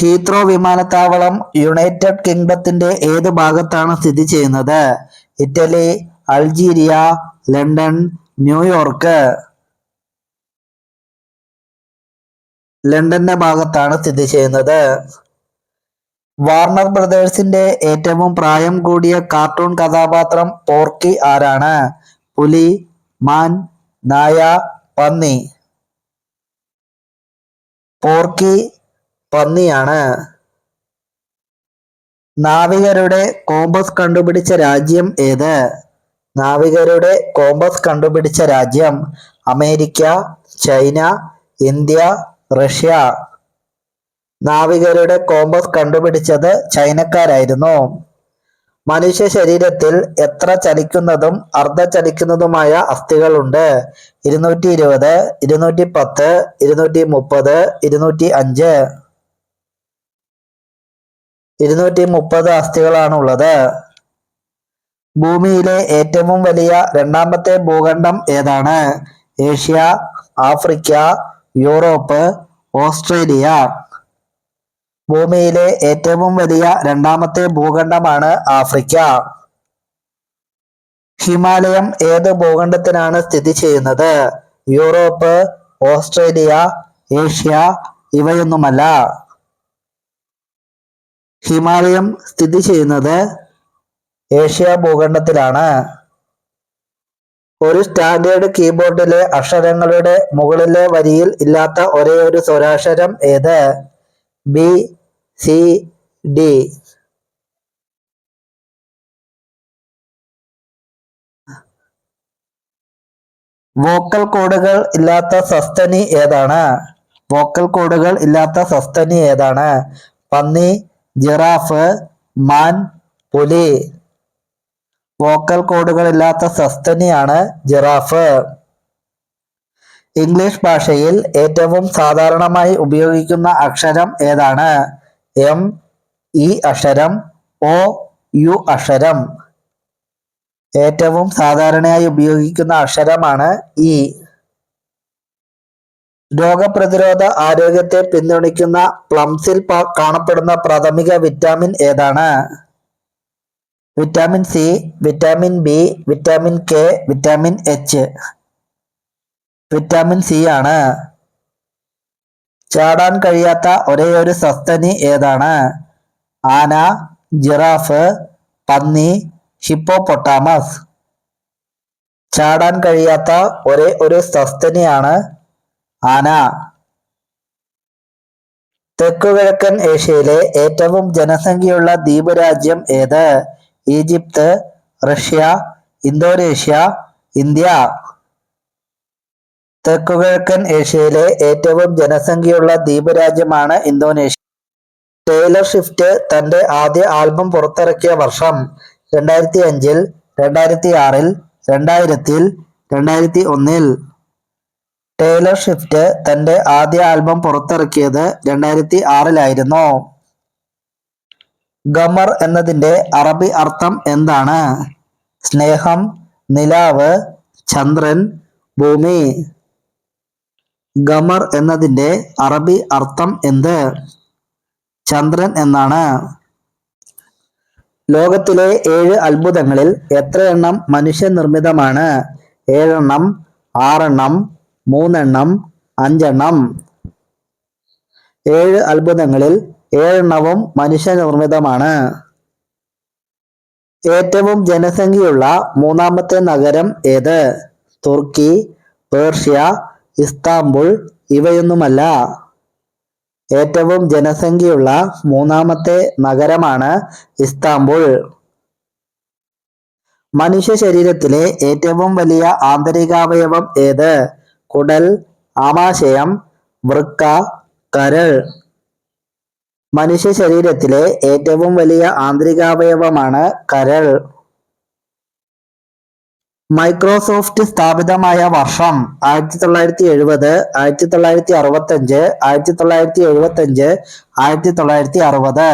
Heathrow വിമാനത്താവളം United കിങ്ഡത്തിന്റെ ഏത് ഭാഗത്താണ് സ്ഥിതി ചെയ്യുന്നത്? Italy, Algeria, London, New York. ലണ്ടന്റെ ഭാഗത്താണ് സ്ഥിതി ചെയ്യുന്നത്. വാർണർ ബ്രദേഴ്സിന്റെ ഏറ്റവും പ്രായം കൂടിയ കാർട്ടൂൺ കഥാപാത്രം പോർക്കി ആരാണ്? പുലി, മാൻ, നായ, പന്നി. പോർക്കി പന്നിയാണ്. നാവികരുടെ കോമ്പസ് കണ്ടുപിടിച്ച രാജ്യം ഏത്? നാവികരുടെ കോമ്പസ് കണ്ടുപിടിച്ച രാജ്യം അമേരിക്ക, ചൈന, ഇന്ത്യ, റഷ്യ. നാവികരുടെ കോമ്പസ് കണ്ടുപിടിച്ചത് ചൈനക്കാരായിരുന്നു. മനുഷ്യ ശരീരത്തിൽ എത്ര ചലിക്കുന്നതും അർദ്ധചലിക്കുന്നതുമായ അസ്ഥികളുണ്ട്? 220, 210, 230, 205. 230 അസ്ഥികളാണുള്ളത്. ഭൂമിയിലെ ഏറ്റവും വലിയ രണ്ടാമത്തെ ഭൂഖണ്ഡം ഏതാണ്? Asia, Africa, Europe, Australia. ഭൂമിയിലെ ഏറ്റവും വലിയ രണ്ടാമത്തെ ഭൂഖണ്ഡമാണ് ആഫ്രിക്ക. ഹിമാലയം ഏത് ഭൂഖണ്ഡത്തിനാണ് സ്ഥിതി ചെയ്യുന്നത്? യൂറോപ്പ്, ഓസ്ട്രേലിയ, ഏഷ്യ, ഇവയൊന്നുമല്ല. ഹിമാലയം സ്ഥിതി ചെയ്യുന്നത് ഏഷ്യ ഭൂഖണ്ഡത്തിലാണ്. ഒരു സ്റ്റാൻഡേർഡ് കീബോർഡിലെ അക്ഷരങ്ങളുടെ മുകളിലെ വരിയിൽ ഇല്ലാത്ത ഒരേയൊരു സ്വരാക്ഷരം ഏത്? B, C, D. വോക്കൽ കോഡുകൾ ഇല്ലാത്ത സസ്തനി ഏതാണ്? വോക്കൽ കോഡുകൾ ഇല്ലാത്ത സസ്തനി ഏതാണ്? പന്നി, ജിറാഫ്, മാൻ, പുലി. വോക്കൽ കോഡുകൾ ഇല്ലാത്ത സസ്തനിയാണ് ജിറാഫ്. ഇംഗ്ലീഷ് ഭാഷയിൽ ഏറ്റവും സാധാരണമായി ഉപയോഗിക്കുന്ന അക്ഷരം ഏതാണ്? എം, ഇ അക്ഷരം, ഒ, യു അക്ഷരം. ഏറ്റവും സാധാരണയായി ഉപയോഗിക്കുന്ന അക്ഷരമാണ് ഇ. രോഗപ്രതിരോധ ആരോഗ്യത്തെ പിന്തുണയ്ക്കുന്ന പ്ലംസിൽ കാണപ്പെടുന്ന പ്രാഥമിക വിറ്റാമിൻ ഏതാണ്? Vitamin C, vitamin B, vitamin K, vitamin H. Vitamin C ആണ്. ചാടാൻ കഴിയാത്ത ഒരേയൊരു സസ്തനി ഏതാണ്? ആന, ജിറാഫ്, പന്നി, ഹിപ്പോപ്പൊട്ടാമസ്. ചാടാൻ കഴിയാത്ത ഒരേ ഒരു സസ്തനിയാണ് ആന. തെക്കുകിഴക്കൻ ഏഷ്യയിലെ ഏറ്റവും ജനസംഖ്യയുള്ള ദ്വീപ് രാജ്യം ഏത്? Egypt, Russia, Indonesia, India. തെക്കുകിഴക്കൻ ഏഷ്യയിലെ ഏറ്റവും ജനസംഖ്യയുള്ള ദ്വീപ് രാജ്യമാണ് ഇന്തോനേഷ്യ. ടേലർ സ്വിഫ്റ്റ് തന്റെ ആദ്യ ആൽബം പുറത്തിറക്കിയ വർഷം? 2005, 2006, 2000, 2001. ടേലർ സ്വിഫ്റ്റ് തന്റെ ആദ്യ ആൽബം പുറത്തിറക്കിയത് 2006 ഖമർ എന്നതിന്റെ അറബി അർത്ഥം എന്താണ്? സ്നേഹം, നിലാവ്, ചന്ദ്രൻ, ഭൂമി. ഖമർ എന്നതിന്റെ അറബി അർത്ഥം എന്ത്? ചന്ദ്രൻ എന്നാണ്. ലോകത്തിലെ 7 അത്ഭുതങ്ങളിൽ എത്രയെണ്ണം മനുഷ്യനിർമ്മിതമാണ്? 7 എണ്ണം, 6 എണ്ണം, 3 എണ്ണം, 5 എണ്ണം. 7 അത്ഭുതങ്ങളിൽ 7 എണ്ണവും മനുഷ്യനിർമ്മിതമാണ്. ഏറ്റവും ജനസംഖ്യയുള്ള മൂന്നാമത്തെ നഗരം ഏത്? തുർക്കി, പേർഷ്യ, ഇസ്താംബുൾ, ഇവയൊന്നുമല്ല. ഏറ്റവും ജനസംഖ്യയുള്ള മൂന്നാമത്തെ നഗരമാണ് ഇസ്താംബുൾ. മനുഷ്യ ശരീരത്തിലെ ഏറ്റവും വലിയ ആന്തരികാവയവം ഏത്? കുടൽ, ആമാശയം, വൃക്ക, കരൾ. മനുഷ്യ ശരീരത്തിലെ ഏറ്റവും വലിയ ആന്തരികാവയവമാണ് കരൾ. മൈക്രോസോഫ്റ്റ് സ്ഥാപിതമായ വർഷം? 1970, 1965, 1975, 1960.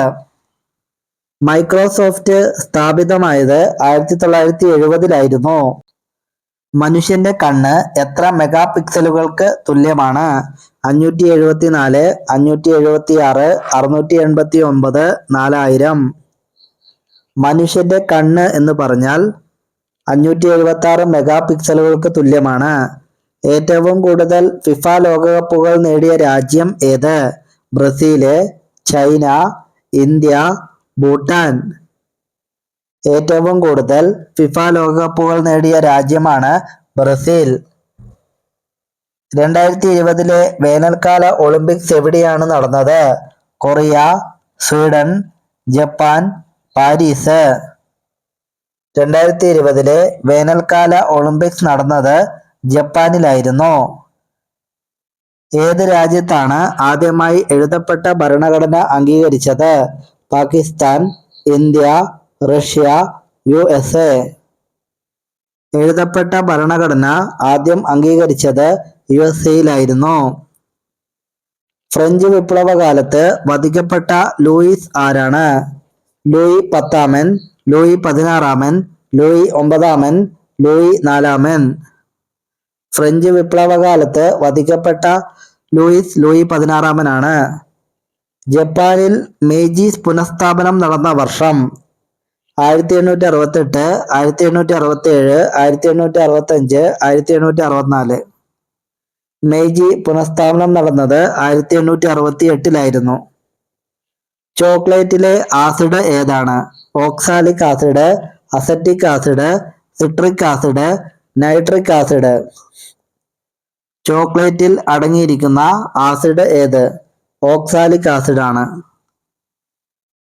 മൈക്രോസോഫ്റ്റ് സ്ഥാപിതമായത് 1970-ലായിരുന്നു. മനുഷ്യന്റെ കണ്ണ് എത്ര മെഗാ പിക്സലുകൾക്ക് തുല്യമാണ്? 574, 576, 689, 4000. മനുഷ്യന്റെ കണ്ണ് എന്ന് പറഞ്ഞാൽ 576 മെഗാ പിക്സലുകൾക്ക് തുല്യമാണ്. ഏറ്റവും കൂടുതൽ ഫിഫ ലോകകപ്പുകൾ നേടിയ രാജ്യം ഏത്? Brazil, China, India, Bhutan. ഏറ്റവും കൂടുതൽ ഫിഫ ലോകകപ്പുകൾ നേടിയ രാജ്യമാണ് ബ്രസീൽ. 2020 വേനൽക്കാല ഒളിമ്പിക്സ് എവിടെയാണ് നടന്നത്? Korea, Sweden, Japan, Paris. 2020 വേനൽക്കാല ഒളിമ്പിക്സ് നടന്നത് ജപ്പാനിലായിരുന്നു. ഏത് രാജ്യത്താണ് ആദ്യമായി എഴുതപ്പെട്ട ഭരണഘടന അംഗീകരിച്ചത്? Pakistan, India, Russia, USA. എഴുതപ്പെട്ട ഭരണഘടന ആദ്യം അംഗീകരിച്ചത് USA-യിലായിരുന്നു. ഫ്രഞ്ച് വിപ്ലവകാലത്ത് വധിക്കപ്പെട്ട ലൂയിസ് ആരാണ്? ലൂയി പത്താമൻ, ലൂയി പതിനാറാമൻ, ലൂയി ഒമ്പതാമൻ, ലൂയി നാലാമൻ. ഫ്രഞ്ച് വിപ്ലവകാലത്ത് വധിക്കപ്പെട്ട ലൂയി പതിനാറാമനാണ്. ജപ്പാനിൽ മേജി പുനഃസ്ഥാപനം നടന്ന വർഷം? 1868, 1867, 1865, 1864. മേജി പുനഃസ്ഥാപനം നടന്നത് 1868-ലായിരുന്നു. ചോക്ലേറ്റിലെ ആസിഡ് ഏതാണ്? Oxalic acid, acetic acid, citric acid, nitric acid. ചോക്ലേറ്റിൽ അടങ്ങിയിരിക്കുന്ന ആസിഡ് ഏത്? ഓക്സാലിക് ആസിഡ് ആണ്.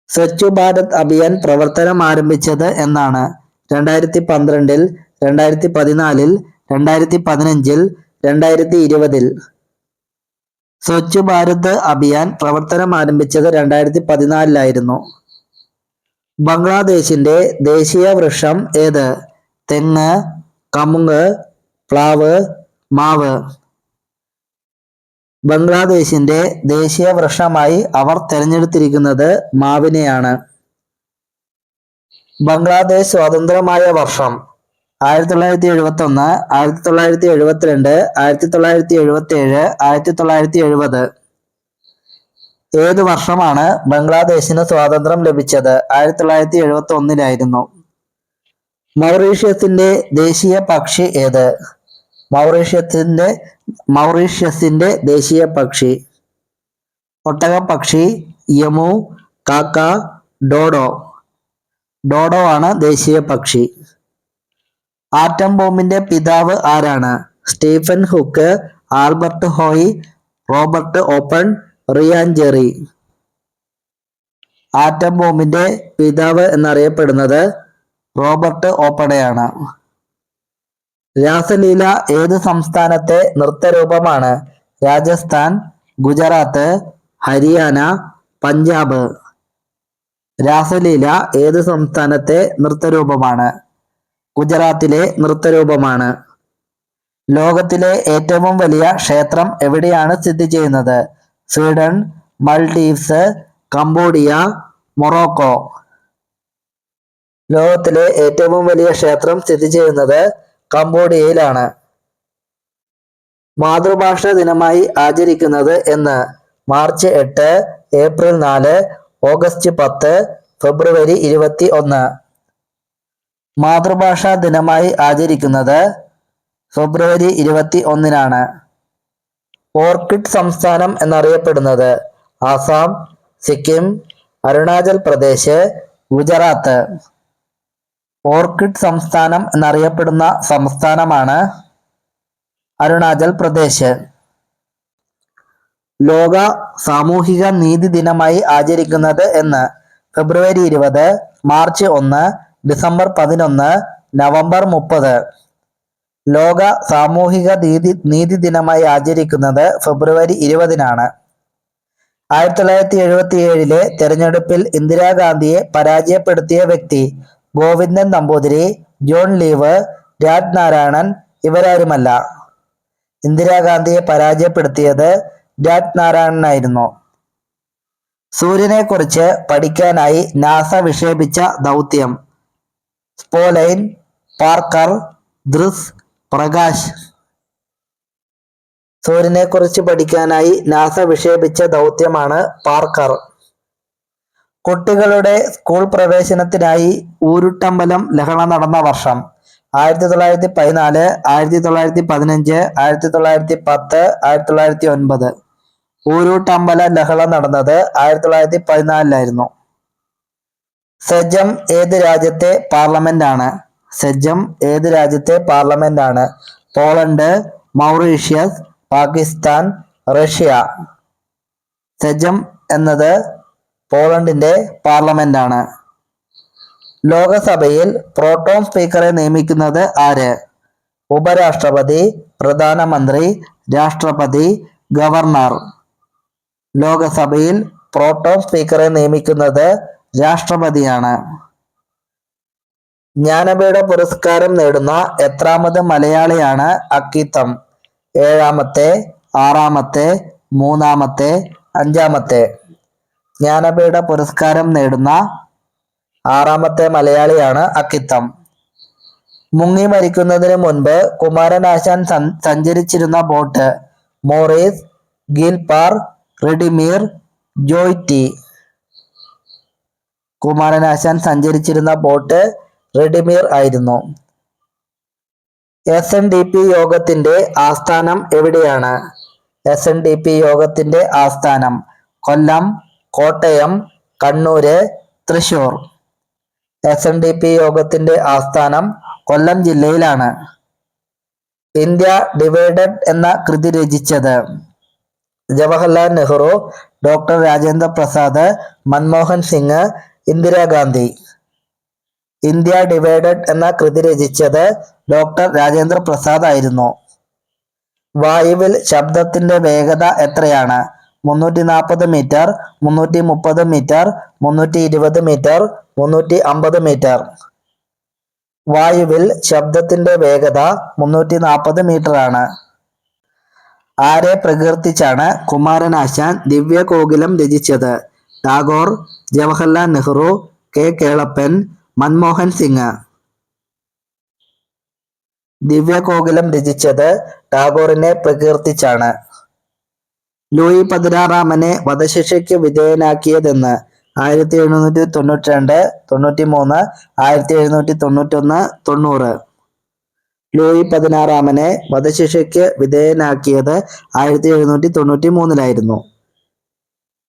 സ്വച്ഛ് ഭാരത് അഭിയാൻ പ്രവർത്തനം ആരംഭിച്ചത് എന്നാണ്? 2012, 2014, 2015, 2020. സ്വച്ഛ് ഭാരത് അഭിയാൻ പ്രവർത്തനം ആരംഭിച്ചത് 2014-ലായിരുന്നു. ബംഗ്ലാദേശിന്റെ ദേശീയ വൃക്ഷം ഏത്? തെങ്ങ്, കമുക്, പ്ലാവ്, മാവ്. ബംഗ്ലാദേശിന്റെ ദേശീയ വൃക്ഷമായി അവർ തെരഞ്ഞെടുത്തിരിക്കുന്നത് മാവിനെയാണ്. ബംഗ്ലാദേശ് സ്വതന്ത്രമായ വർഷം? 1971, 1972, 1977, 1970. ഏതു വർഷമാണ് ബംഗ്ലാദേശിന് സ്വാതന്ത്ര്യം ലഭിച്ചത്? 1971-ലായിരുന്നു. മൗറീഷ്യസിന്റെ ദേശീയ പക്ഷി ഏത്? മൗറീഷ്യസിന്റെ ദേശീയ പക്ഷി ഒട്ടകപ്പക്ഷി, യമു, കാക്ക, ഡോഡോ. ഡോഡോ ആണ് ദേശീയ പക്ഷി. ആറ്റം ബോംബിന്റെ പിതാവ് ആരാണ്? സ്റ്റീഫൻ ഹുക്ക്, ആൽബർട്ട് ഹോയ്, റോബർട്ട് ഓപ്പൺ, റിയാൻ ജെറി. ആറ്റം ബോംബിന്റെ പിതാവ് എന്നറിയപ്പെടുന്നത് റോബർട്ട് ഓപ്പണയാണ്. രാസലീല ഏത് സംസ്ഥാനത്തെ നൃത്തരൂപമാണ്? രാജസ്ഥാൻ, ഗുജറാത്ത്, ഹരിയാന, പഞ്ചാബ്. രാസലീല ഏത് സംസ്ഥാനത്തെ നൃത്തരൂപമാണ്? ഗുജറാത്തിലെ നൃത്തരൂപമാണ്. ലോകത്തിലെ ഏറ്റവും വലിയ ക്ഷേത്രം എവിടെയാണ് സ്ഥിതി ചെയ്യുന്നത്? Sweden, Maldives, Cambodia, Morocco. ലോകത്തിലെ ഏറ്റവും വലിയ ക്ഷേത്രം സ്ഥിതി ചെയ്യുന്നത് കംബോഡിയയിലാണ്. മാതൃഭാഷ ദിനമായി ആചരിക്കുന്നത് എന്ന്? മാർച്ച് 8, ഏപ്രിൽ 4, ഓഗസ്റ്റ് 10, ഫെബ്രുവരി 21. മാതൃഭാഷാ ദിനമായി ആചരിക്കുന്നത് ഫെബ്രുവരി 21-നാണ്. ഓർക്കിഡ് സംസ്ഥാനം എന്നറിയപ്പെടുന്നത്? ആസാം, സിക്കിം, അരുണാചൽ പ്രദേശ്, ഗുജറാത്ത്. ഓർക്കിഡ് സംസ്ഥാനം എന്നറിയപ്പെടുന്ന സംസ്ഥാനമാണ് അരുണാചൽ പ്രദേശ്. ലോക സാമൂഹിക നീതി ദിനമായി ആചരിക്കുന്നത് എന്ന്? ഫെബ്രുവരി 20, മാർച്ച് 1, ഡിസംബർ 11, നവംബർ 30. ലോക സാമൂഹിക നീതി ദിനമായി ആചരിക്കുന്നത് ഫെബ്രുവരി 20-നാണ്. 1977 തെരഞ്ഞെടുപ്പിൽ ഇന്ദിരാഗാന്ധിയെ പരാജയപ്പെടുത്തിയ വ്യക്തി? ഗോവിന്ദൻ നമ്പൂതിരി, ജോൺ ലീവ്, രാജ് നാരായണൻ ഇവരാരുമല്ല. ഇന്ദിരാഗാന്ധിയെ പരാജയപ്പെടുത്തിയത് രാജ് നാരായണനായിരുന്നു. സൂര്യനെക്കുറിച്ച് പഠിക്കാനായി നാസ വിക്ഷേപിച്ച ദൗത്യം? സ്പോലൈൻ, പാർക്കർ, ദ്രിസ്, പ്രകാശ്. സൂര്യനെക്കുറിച്ച് പഠിക്കാനായി നാസ വിക്ഷേപിച്ച ദൗത്യമാണ് പാർക്കർ. കുട്ടികളുടെ സ്കൂൾ പ്രവേശനത്തിനായി ഊരുട്ടമ്പലം ലഹള നടന്ന വർഷം 1914, 1915, 1910, 1909. ഊരുട്ടമ്പല ലഹള നടന്നത് 1914 സെജം ഏത് രാജ്യത്തെ പാർലമെന്റാണ്? സെജം ഏത് രാജ്യത്തെ പാർലമെന്റാണ്? Poland, Mauritius, Pakistan, Russia. Sejm എന്നത് പോളണ്ടിന്റെ പാർലമെന്റാണ്. ലോകസഭയിൽ പ്രോട്ടോം സ്പീക്കറെ നിയമിക്കുന്നത് ആര്? ഉപരാഷ്ട്രപതി, പ്രധാനമന്ത്രി, രാഷ്ട്രപതി, ഗവർണർ. ലോകസഭയിൽ പ്രോട്ടോം സ്പീക്കറെ നിയമിക്കുന്നത് രാഷ്ട്രപതിയാണ്. ജ്ഞാനപീഠ പുരസ്കാരം നേടുന്ന എത്രാമത് മലയാളിയാണ് അക്കിത്തം? ഏഴാമത്തെ, ആറാമത്തെ, മൂന്നാമത്തെ, അഞ്ചാമത്തെ? ജ്ഞാനപീഠ പുരസ്കാരം നേടുന്ന ആറാമത്തെ മലയാളിയാണ് അക്കിത്തം. മുങ്ങി മരിക്കുന്നതിന് മുൻപ് കുമാരനാശാൻ സഞ്ചരിച്ചിരുന്ന ബോട്ട് മോറിസ്, ഗിൽപാർ, റെഡിമീർ, ജോയ്റ്റി. കുമാരനാശാൻ സഞ്ചരിച്ചിരുന്ന ബോട്ട് റെഡിമീർ ആയിരുന്നു. SNDP യോഗത്തിന്റെ ആസ്ഥാനം എവിടെയാണ്? SNDP യോഗത്തിന്റെ ആസ്ഥാനം കൊല്ലം, കോട്ടയം, കണ്ണൂര്, തൃശൂർ. SNDP യോഗത്തിന്റെ ആസ്ഥാനം കൊല്ലം ജില്ലയിലാണ്. ഇന്ത്യ ഡിവൈഡഡ് എന്ന കൃതി രചിച്ചത് Jawaharlal Nehru, doctor Rajendra Prasad, Manmohan Singh, Indira Gandhi. India divided എന്ന കൃതി രചിച്ചത് ഡോക്ടർ രാജേന്ദ്ര പ്രസാദ് ആയിരുന്നു. വായുവിൽ ശബ്ദത്തിന്റെ വേഗത എത്രയാണ്? 340 മീറ്റർ, 330 മീറ്റർ, 320 മീറ്റർ, 350 മീറ്റർ. വായുവിൽ ശബ്ദത്തിന്റെ വേഗത 340 മീറ്റർ ആണ്. ആരെ പ്രകീർത്തിച്ചാണ് കുമാരനാശാൻ ദിവ്യകോകിലം രചിച്ചത്? ടാഗോർ, ജവഹർലാൽ നെഹ്റു, കെ കേളപ്പൻ, മൻമോഹൻ സിംഗ്. ദിവ്യകോകിലം രചിച്ചത് ടാഗോറിനെ പ്രകീർത്തിച്ചാണ്. ലൂയി 16 വധശിക്ഷയ്ക്ക് വിധേയനാക്കിയതെന്ന്? 1792, 93, 1791, 90. ലൂയി 16 വധശിക്ഷയ്ക്ക് വിധേയനാക്കിയത് 1793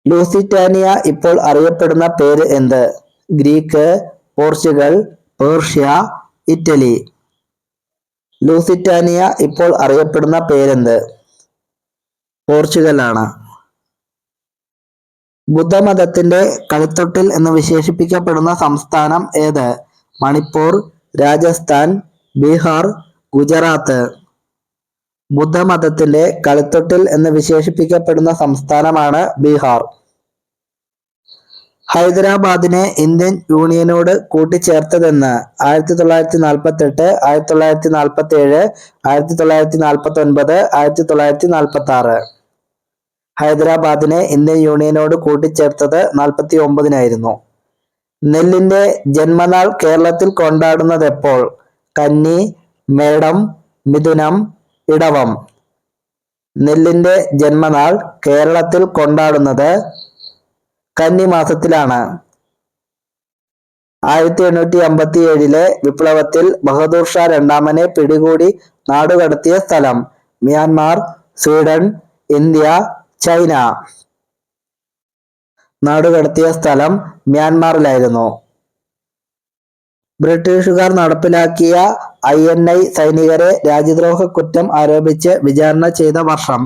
ലൂസിറ്റാനിയ ഇപ്പോൾ അറിയപ്പെടുന്ന പേര് എന്ത്? Greek, Portugal, Persia, Italy. Lusitania ഇപ്പോൾ അറിയപ്പെടുന്ന പേരെന്ത്? പോർച്ചുഗൽ ആണ്. ബുദ്ധമതത്തിന്റെ കളിത്തൊട്ടിൽ എന്ന് വിശേഷിപ്പിക്കപ്പെടുന്ന സംസ്ഥാനം ഏത്? മണിപ്പൂർ, രാജസ്ഥാൻ, ബീഹാർ, ഗുജറാത്ത്. ബുദ്ധമതത്തിന്റെ കളിത്തൊട്ടിൽ എന്ന് വിശേഷിപ്പിക്കപ്പെടുന്ന സംസ്ഥാനമാണ് ബീഹാർ. ഹൈദരാബാദിനെ ഇന്ത്യൻ യൂണിയനോട് കൂട്ടിച്ചേർത്തതെന്ന്? 1948, 1947, 1949, 1946. ഹൈദരാബാദിനെ ഇന്ത്യൻ യൂണിയനോട് കൂട്ടിച്ചേർത്തത് 1949. നെല്ലിന്റെ ജന്മനാൾ കേരളത്തിൽ കൊണ്ടാടുന്നത് എപ്പോൾ? കന്നി, മേടം, മിഥുനം, ഇടവം. നെല്ലിന്റെ ജന്മനാൾ കേരളത്തിൽ കൊണ്ടാടുന്നത് കന്നിമാസത്തിലാണ്. 1857 വിപ്ലവത്തിൽ ബഹദൂർ ഷാ രണ്ടാമനെ പിടികൂടി നാടുകടത്തിയ സ്ഥലം? Myanmar, Sweden, India, China. നാടുകടത്തിയ സ്ഥലം മ്യാൻമാറിലായിരുന്നു. ബ്രിട്ടീഷുകാർ നടപ്പിലാക്കിയ INI സൈനികരെ രാജ്യദ്രോഹ കുറ്റം ആരോപിച്ച് വിചാരണ ചെയ്ത വർഷം?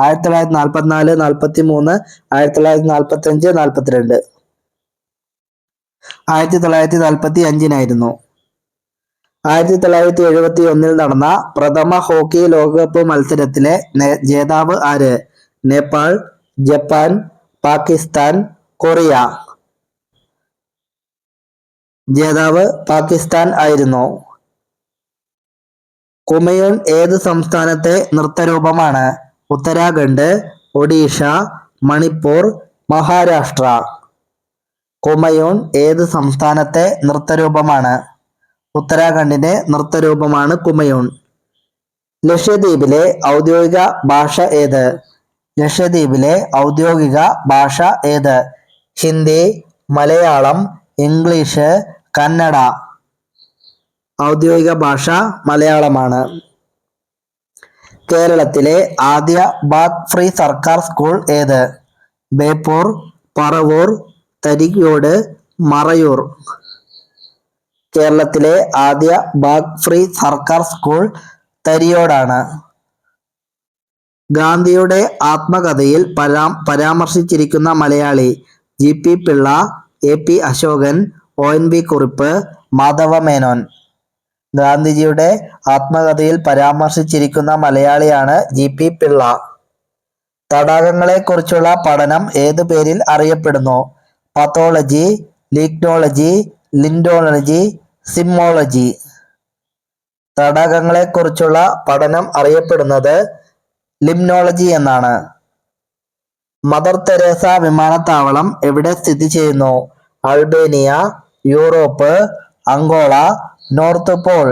1944, 43, 1945, 42. 1945 1971 നടന്ന പ്രഥമ ഹോക്കി ലോകകപ്പ് മത്സരത്തിലെ ജേതാവ് ആര്? Nepal, Japan, Pakistan, Korea. ജേതാവ് പാകിസ്ഥാൻ ആയിരുന്നു. കുമയൂൺ ഏത് സംസ്ഥാനത്തെ നൃത്തരൂപമാണ്? ഉത്തരാഖണ്ഡ്, ഒഡീഷ, മണിപ്പൂർ, മഹാരാഷ്ട്ര. കുമയൂൺ ഏത് സംസ്ഥാനത്തെ നൃത്തരൂപമാണ്? ഉത്തരാഖണ്ഡിന്റെ നൃത്തരൂപമാണ് കുമയൂൺ. ലക്ഷദ്വീപിലെ ഔദ്യോഗിക ഭാഷ ഏത്? ലക്ഷദ്വീപിലെ ഔദ്യോഗിക ഭാഷ ഏത്? ഹിന്ദി, മലയാളം, ഇംഗ്ലീഷ്, കന്നഡ. ഔദ്യോഗിക ഭാഷ മലയാളമാണ്. കേരളത്തിലെ ആദ്യ ബാത്ത് ഫ്രീ സർക്കാർ സ്കൂൾ ഏത്? ബേപ്പൂർ, പറവൂർ, തരിക്കോട്, മറയൂർ. കേരളത്തിലെ ആദ്യ ബാത്ത് ഫ്രീ സർക്കാർ സ്കൂൾ തരിയോടാണ്. ഗാന്ധിയുടെ ആത്മകഥയിൽ പരാമർശിച്ചിരിക്കുന്ന മലയാളി: ജി.പി. പിള്ള, എ.പി. അശോകൻ, ഒ.എൻ.വി. കുറുപ്പ്, മാധവമേനോൻ. ഗാന്ധിജിയുടെ ആത്മകഥയിൽ പരാമർശിച്ചിരിക്കുന്ന മലയാളിയാണ് ജി.പി. പിള്ള. തടാകങ്ങളെക്കുറിച്ചുള്ള പഠനം ഏതു പേരിൽ അറിയപ്പെടുന്നു? പതോളജി, ലിഗ്നോളജി, ലിൻഡോളജി, സിമ്മോളജി. തടാകങ്ങളെക്കുറിച്ചുള്ള പഠനം അറിയപ്പെടുന്നത് ലിംനോളജി എന്നാണ്. മദർ തെരേസ വിമാനത്താവളം എവിടെ സ്ഥിതി ചെയ്യുന്നു? Albania, Europe, Angola, north pole.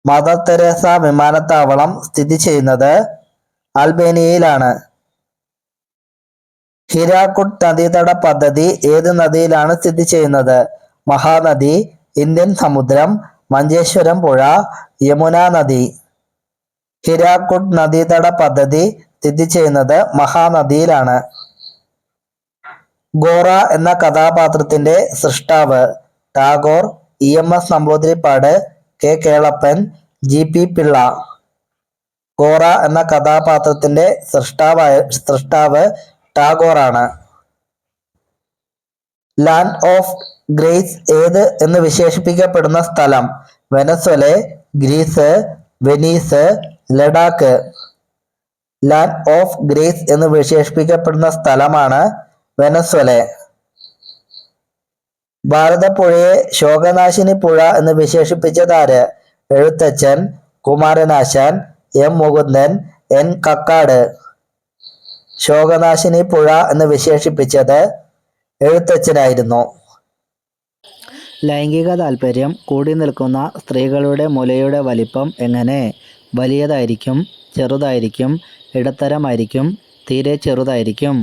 Mother Teresa വിമാനത്താവളം സ്ഥിതി ചെയ്യുന്നത് അൽബേനിയയിലാണ്. ഹിരാക്കുഡ് നദീതട പദ്ധതി ഏത് നദിയിലാണ് സ്ഥിതി ചെയ്യുന്നത്? മഹാനദി, ഇന്ത്യൻ സമുദ്രം, മഞ്ചേശ്വരം പുഴ, യമുന നദി. ഹിരാക്കുഡ് നദീതട പദ്ധതി സ്ഥിതി ചെയ്യുന്നത് മഹാനദിയിലാണ്. ഗോറ എന്ന കഥാപാത്രത്തിന്റെ സൃഷ്ടാവ്: ടാഗോർ, ഇ.എം.എസ്. നമ്പൂതിരിപ്പാട്, കെ. കേളപ്പൻ, ജി.പി. പിള്ള. ഗോറ എന്ന കഥാപാത്രത്തിന്റെ സൃഷ്ടാവ് ടാഗോറാണ്. ലാൻഡ് ഓഫ് ഗ്രേസ് ഏത് എന്ന് വിശേഷിപ്പിക്കപ്പെടുന്ന സ്ഥലം? Venezuela, Greece, Venice, Ladakh. Land of grace എന്ന് വിശേഷിപ്പിക്കപ്പെടുന്ന സ്ഥലമാണ് വെനസ്വല. ഭാരതപ്പുഴയെ ശോകനാശിനി പുഴ എന്ന് വിശേഷിപ്പിച്ചതാര്? എഴുത്തച്ഛൻ, കുമാരനാശാൻ, എം. മുകുന്ദൻ, എൻ. കക്കാട്. ശോകനാശിനി പുഴ എന്ന് വിശേഷിപ്പിച്ചത് എഴുത്തച്ഛനായിരുന്നു. ലൈംഗിക താൽപര്യം കൂടി നിൽക്കുന്ന സ്ത്രീകളുടെ മുലയുടെ വലിപ്പം എങ്ങനെ? വലിയതായിരിക്കും, ചെറുതായിരിക്കും, ഇടത്തരമായിരിക്കും, തീരെ ചെറുതായിരിക്കും.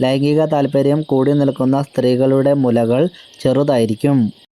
ലൈംഗിക താൽപര്യം കൂടി നിൽക്കുന്ന സ്ത്രീകളുടെ മുലകൾ ചെറുതായിരിക്കും.